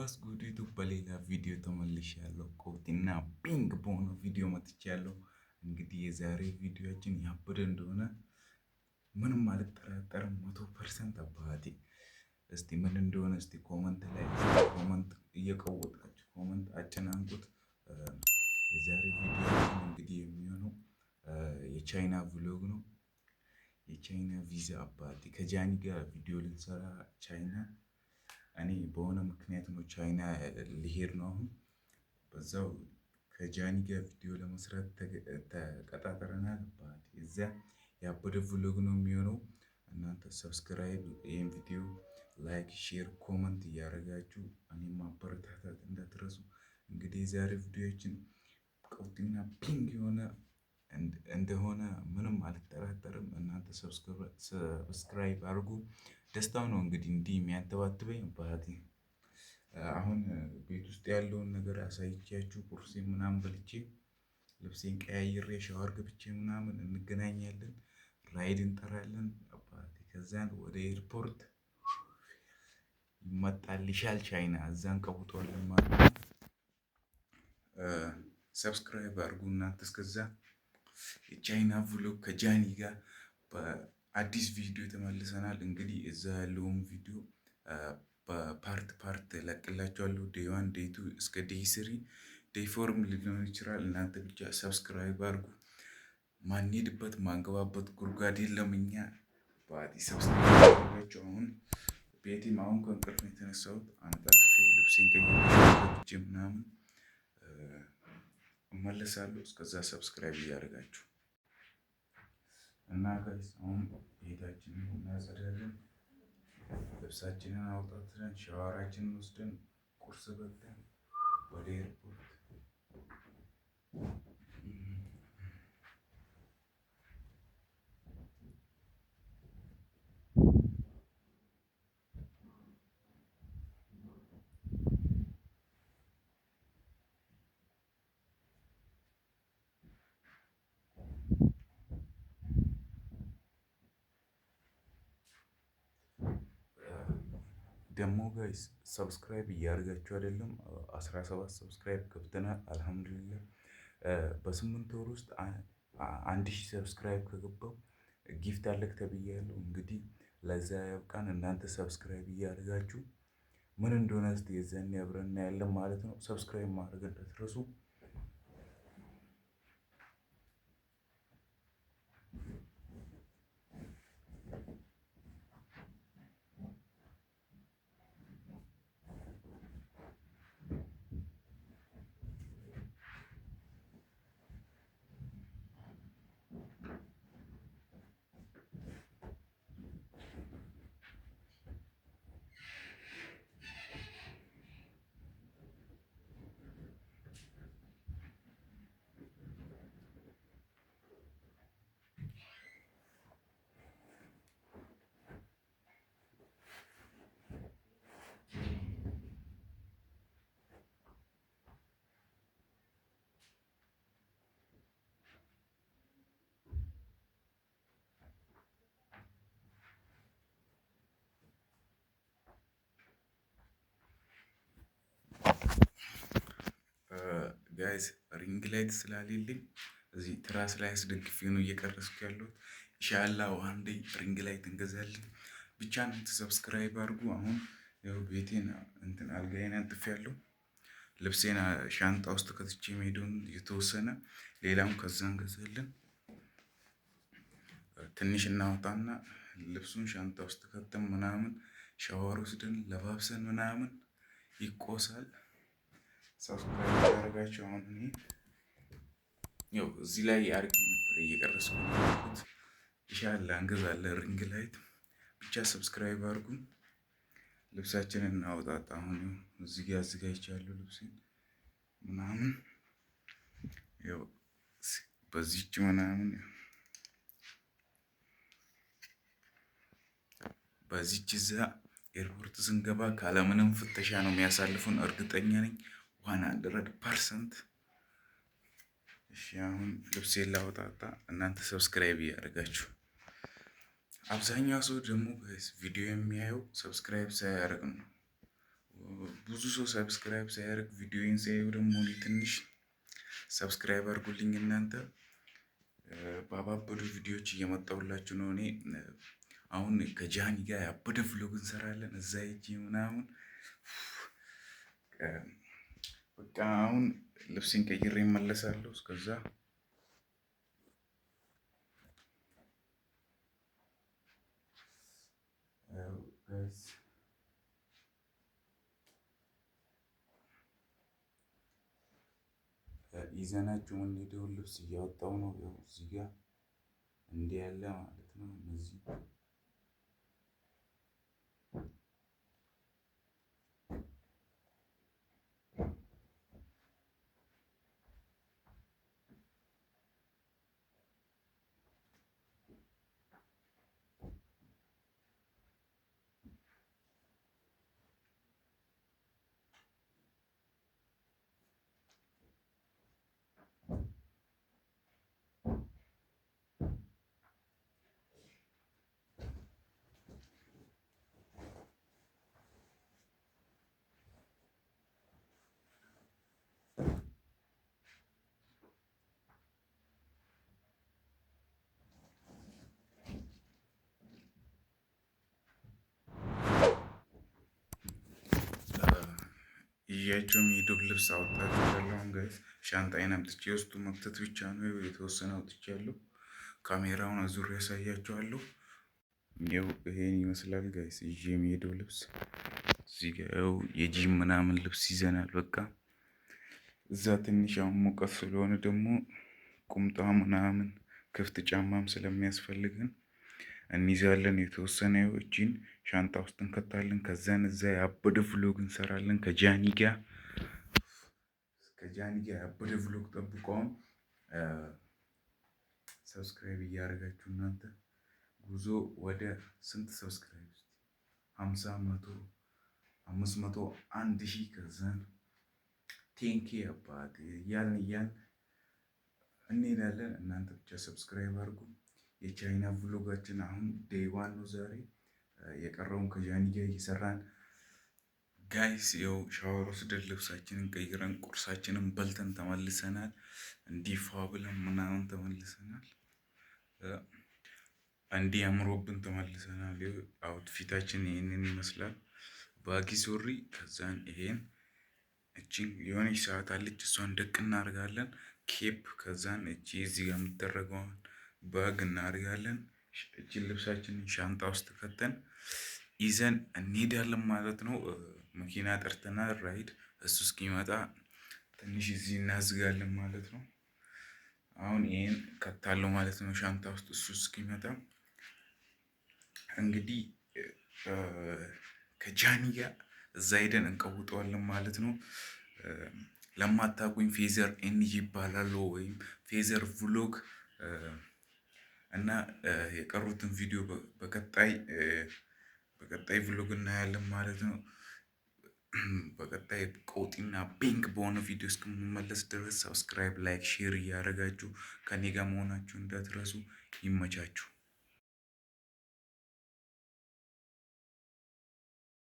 ዋስ ጉድ ዩቱብ በሌላ ቪዲዮ ተመልሻለሁ። ኮቲና ፒንግ በሆነ ቪዲዮ መጥቻለሁ። እንግዲህ የዛሬ ቪዲዮችን ያበደ እንደሆነ ምንም አልጠራጠርም። 100% አባቴ። እስቲ ምን እንደሆነ እስቲ ኮመንት ላይ ኮመንት እየቀወጣችሁ ኮመንት አጨናንቁት። የዛሬ ቪዲዮችን እንግዲህ የሚሆነው የቻይና ቭሎግ ነው። የቻይና ቪዛ አባቴ ከጃኒ ጋር ቪዲዮ ልንሰራ ቻይና እኔ በሆነ ምክንያት ነው ቻይና ልሄድ ነው። አሁን በዛው ከጃኒ ጋር ቪዲዮ ለመስራት ተቀጣጥረናል። እዚያ ያበደ ቭሎግ ነው የሚሆነው። እናንተ ሰብስክራይብ፣ ይህን ቪዲዮ ላይክ፣ ሼር፣ ኮመንት እያደረጋችሁ እኔም ማበረታታት እንዳትረሱ። እንግዲህ የዛሬ ቪዲዮችን ቀውጢና ፒንግ የሆነ እንደሆነ ምንም አልጠራጠርም። እናንተ ሰብስክራይብ አድርጉ። ደስታው ነው እንግዲህ እንዲህ የሚያንተባትበኝ ባህቲ። አሁን ቤት ውስጥ ያለውን ነገር አሳይቻችሁ ቁርሴን ምናምን በልቼ ልብሴን ቀያይሬ ሻወር ገብቼ ምናምን እንገናኛለን። ራይድ እንጠራለን አባቴ። ከዛን ወደ ኤርፖርት ይመጣልሻል ቻይና፣ እዛን ቀውጧለን ማለት ነው። ሰብስክራይብ አድርጉ እናንተ። እስከዛ የቻይና ቭሎግ ከጃኒ ጋር በአዲስ ቪዲዮ ተመልሰናል። እንግዲህ እዛ ያለውን ቪዲዮ በፓርት ፓርት ለቅላችኋለሁ። ዴይ 1 ዴይ 2 እስከ ዴይ 3 ዴይ 4 ሊሆን ይችላል። እናንተ ብቻ ሰብስክራይብ አድርጉ። ማንሄድበት ማንገባበት ጉድጓድ የለም። እኛ በአዲስ ሰብስክራይብ አድርጋችሁ። አሁን ቤቴም አሁን ከእንቅልፍ የተነሳሁት አንጣጥፌ ልብሴን ቀይሬ ምናምን እመለሳለሁ። እስከዛ ሰብስክራይብ እያደረጋችሁ እና ጋይስ አሁን ቤታችንን እናጸዳለን። ልብሳችንን አውጣተን ሻወራችንን ወስደን ቁርስ በልተን ወደ ኤርፖርት ደግሞ ጋይስ ሰብስክራይብ እያደረጋችሁ አይደለም። 17 ሰብስክራይብ ገብተናል። አልሐምዱሊላህ። በ8 ወር ውስጥ 1000 ሰብስክራይብ ከገባው ጊፍት አለክ ተብያለሁ። እንግዲህ ለዛ ያብቃን። እናንተ ሰብስክራይብ እያደረጋችሁ ምን እንደሆነ እስቲ የዛኔ አብረን እናያለን ማለት ነው። ሰብስክራይብ ማድረግ እንዳትረሱ። ጋይስ ሪንግ ላይት ስላሌለኝ እዚህ ትራስ ላይ አስደግፌ ነው እየቀረስኩ ያለሁት። ኢንሻአላህ አንዴ ሪንግ ላይት እንገዛለን። ብቻ ነው ሰብስክራይብ አድርጉ። አሁን ያው ቤቴን አልጋዬን አንጥፌያለሁ። ልብሴን ሻንጣ ውስጥ ከትቼ መሄዱን የተወሰነ ሌላም ከዛ እንገዛለን። ትንሽ እናውጣና ልብሱን ሻንጣ ውስጥ ከተን ምናምን ሻወር ወስደን ለባብሰን ምናምን ይቆሳል። ሰብስክራይብ ያደረጋችሁ አሁን እኔ ያው እዚህ ላይ አድርጌ ነበር እየቀረስኩ ያለሁት። ኢንሻአላህ እንገዛለን ሪንግ ላይት። ብቻ ሰብስክራይብ አድርጉ። ልብሳችንን እናውጣጣ። አሁን እዚህ ጋር አዘጋጅቻለሁ ልብሴን ምናምን ያው በዚህች ምናምን በዚህች እዛ ኤርፖርት ስንገባ ካለምንም ፍተሻ ነው የሚያሳልፉን፣ እርግጠኛ ነኝ 100%። እሺ አሁን ልብሴን ላውጣጣ። እናንተ ሰብስክራይብ እያደረጋችሁ። አብዛኛው ሰው ደግሞ ቪዲዮ የሚያየው ሰብስክራይብ ሳያደርግ ነው። ብዙ ሰው ሰብስክራይብ ሳያደርግ ቪዲዮን ሲያዩ ደግሞ እኔ ትንሽ ሰብስክራይብ አድርጉልኝ እናንተ። ባባበዱ ቪዲዮዎች እየመጣሁላችሁ ነው። እኔ አሁን ከጃኒ ጋር ያበደ ቭሎግ እንሰራለን እዛ ሂጅ ምናምን። በቃ አሁን ልብሴን ቀይሬ እመለሳለሁ። እስከዛ ይዘናቸው የምንሄደውን ልብስ እያወጣው ነው። ያው እዚህ ጋር እንዲህ ያለ ማለት ነው። እነዚህ ይዣቸው የሚሄደው ልብስ አወጣችኋለሁ። ጋይስ ሻንጣዬን አምጥቼ ውስጡ መክተት ብቻ ነው። የተወሰነ አውጥቻለሁ። ካሜራውን አዙሬ ያሳያችኋለሁ። ይኸው ይሄን ይመስላል ጋይስ ይዤ የሚሄደው ልብስ። እዚህ ጋር ያው የጂም ምናምን ልብስ ይዘናል። በቃ እዛ ትንሽ አሁን ሙቀት ስለሆነ ደግሞ ቁምጣ ምናምን ክፍት ጫማም ስለሚያስፈልግን እንይዛለን። የተወሰነ እቺን ሻንጣ ውስጥ እንከታለን። ከዛን እዛ ያበደ ቭሎግ እንሰራለን ከጃኒ ጋር። ያበደ ቭሎግ ጠብቀውን። ሰብስክራይብ እያደረጋችሁ እናንተ ጉዞ ወደ ስንት ሰብስክራይብ ውስጥ 50 100 500 1000 ከዛን ቴንኬ አባት እያልን እንሄዳለን። እናንተ ብቻ ሰብስክራይብ አድርጉ። የቻይና ቭሎጋችን አሁን ዴይ ዋን ነው ዛሬ። የቀረውን ከጃኒ ጋር እየሰራን ጋይስ። ያው ሻወር ወስደን ልብሳችንን ቀይረን ቁርሳችንን በልተን ተመልሰናል። እንዲህ ፏ ብለን ምናምን ተመልሰናል። እንዲህ አምሮብን ተመልሰናል። አውትፊታችን ይህንን ይመስላል። ባጊ ሱሪ ከዛን ይሄን እቺን የሆነች ሰዓት አለች እሷን ደቅ እናደርጋለን። ኬፕ ከዛን እቺ እዚህ ጋር የምትደረገውን ባግ እናደርጋለን። እቺን ልብሳችንን ሻንጣ ውስጥ ከተን ይዘን እንሄዳለን ማለት ነው። መኪና ጠርተናል ራይድ፣ እሱ እስኪመጣ ትንሽ እዚህ እናዝጋለን ማለት ነው። አሁን ይሄን ከታለው ማለት ነው ሻንጣ ውስጥ እሱ እስኪመጣ። እንግዲህ ከጃኒ ጋር እዛ ሄደን እንቀውጠዋለን ማለት ነው። ለማታውቁኝ ፌዘር ኤንጂ ይባላል ወይም ፌዘር ቭሎግ እና የቀሩትን ቪዲዮ በቀጣይ ቭሎግ እናያለን ማለት ነው። በቀጣይ ቀውጢና ፒንክ በሆነ ቪዲዮ እስከምንመለስ ድረስ ሰብስክራይብ፣ ላይክ፣ ሼር እያደረጋችሁ ከኔ ጋር መሆናችሁ እንዳትረሱ። ይመቻችሁ።